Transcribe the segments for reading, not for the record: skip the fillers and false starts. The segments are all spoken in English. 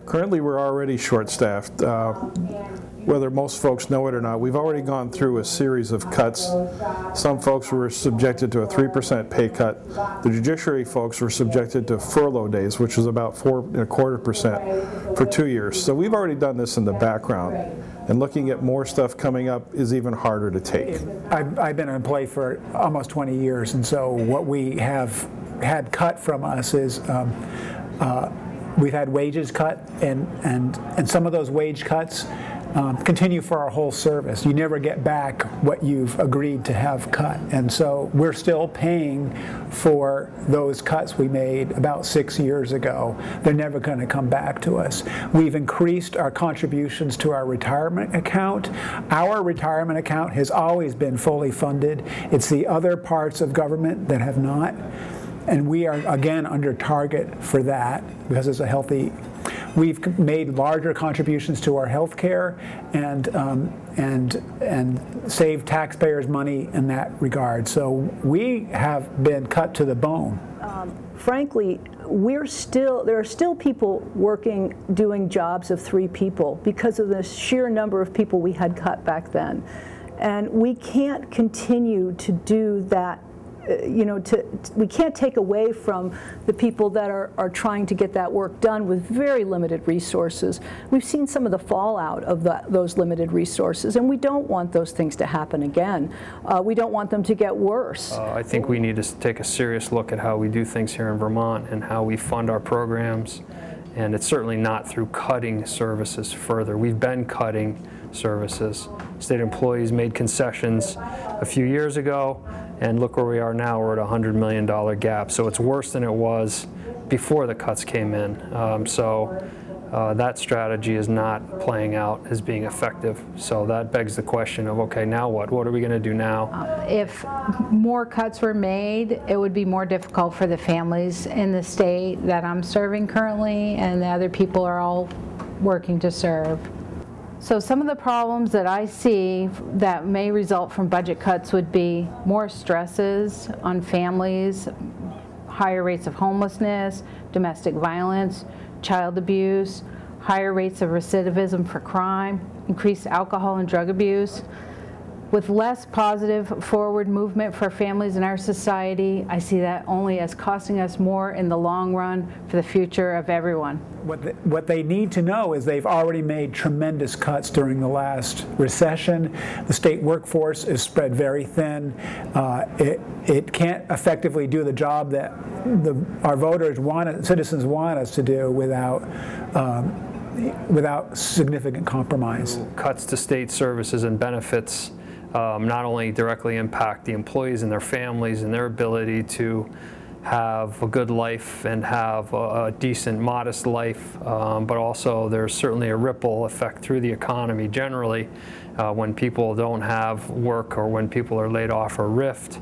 Currently, we're already short-staffed. Whether most folks know it or not, we've already gone through a series of cuts. Some folks were subjected to a 3% pay cut. The judiciary folks were subjected to furlough days, which was about 4.25% for 2 years. So we've already done this in the background. And looking at more stuff coming up is even harder to take. I've been an employee for almost 20 years, and so what we have had cut from us is we've had wages cut, and some of those wage cuts continue for our whole service. You never get back what you've agreed to have cut, and so we're still paying for those cuts we made about 6 years ago. They're never going to come back to us. We've increased our contributions to our retirement account. Our retirement account has always been fully funded. It's the other parts of government that have not. And we are, again, under target for that because it's a healthy. We've made larger contributions to our health care and saved taxpayers' money in that regard. So we have been cut to the bone. Frankly, there are still people working, doing jobs of 3 people because of the sheer number of people we had cut back then. And we can't continue to do that. We can't take away from the people that are trying to get that work done with very limited resources. We've seen some of the fallout of those limited resources, and we don't want those things to happen again. We don't want them to get worse. I think we need to take a serious look at how we do things here in Vermont and how we fund our programs, and it's certainly not through cutting services further. We've been cutting services. State employees made concessions a few years ago, and look where we are now. We're at a $100 million gap. So it's worse than it was before the cuts came in. That strategy is not playing out as being effective. So that begs the question of, okay, now what? What are we going to do now? If more cuts were made, it would be more difficult for the families in the state that I'm serving currently, and the other people are all working to serve. So some of the problems that I see that may result from budget cuts would be more stresses on families, higher rates of homelessness, domestic violence, child abuse, higher rates of recidivism for crime, increased alcohol and drug abuse. With less positive forward movement for families in our society, I see that only as costing us more in the long run for the future of everyone. What they need to know is they've already made tremendous cuts during the last recession. The state workforce is spread very thin. It can't effectively do the job that our voters citizens want us to do without significant compromise. Cuts to state services and benefits not only directly impact the employees and their families and their ability to have a good life and have a decent, modest life, but also there's certainly a ripple effect through the economy generally when people don't have work or when people are laid off or rift.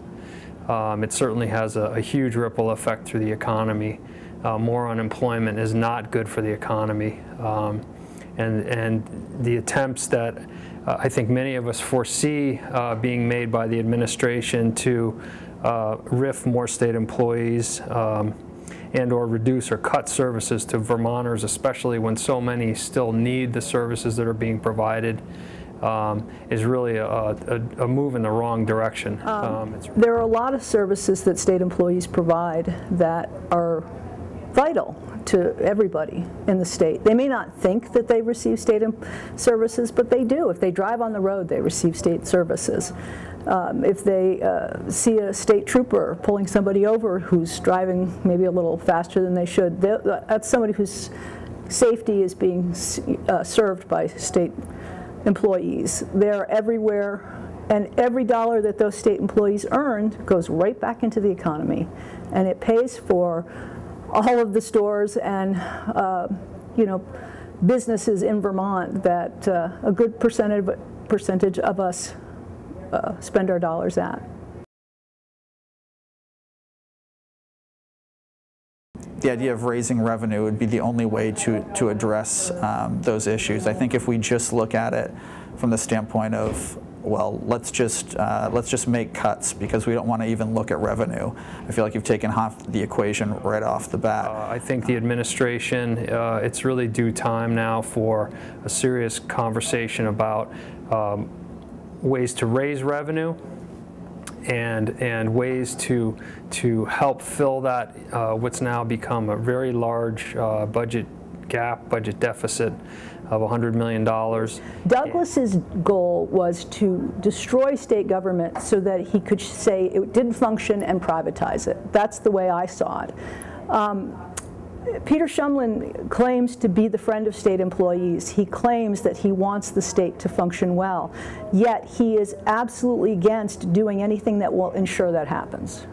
It certainly has a huge ripple effect through the economy. More unemployment is not good for the economy. And the attempts that I think many of us foresee being made by the administration to RIF more state employees and or reduce or cut services to Vermonters, especially when so many still need the services that are being provided, is really a move in the wrong direction. There are a lot of services that state employees provide that are vital to everybody in the state. They may not think that they receive state services, but they do. If they drive on the road, they receive state services. If they see a state trooper pulling somebody over who's driving maybe a little faster than they should, that's somebody whose safety is being served by state employees. They're everywhere, and every dollar that those state employees earn goes right back into the economy, and it pays for all of the stores and businesses in Vermont that a good percentage of us spend our dollars at. The idea of raising revenue would be the only way to address those issues. I think if we just look at it from the standpoint of well, let's just make cuts because we don't want to even look at revenue. I feel like you've taken half the equation right off the bat. I think the administration, it's really due time now for a serious conversation about ways to raise revenue and ways to help fill that what's now become a very large budget gap, budget deficit of $100 million. Douglas's goal was to destroy state government so that he could say it didn't function and privatize it. That's the way I saw it. Peter Shumlin claims to be the friend of state employees. He claims that he wants the state to function well, yet he is absolutely against doing anything that will ensure that happens.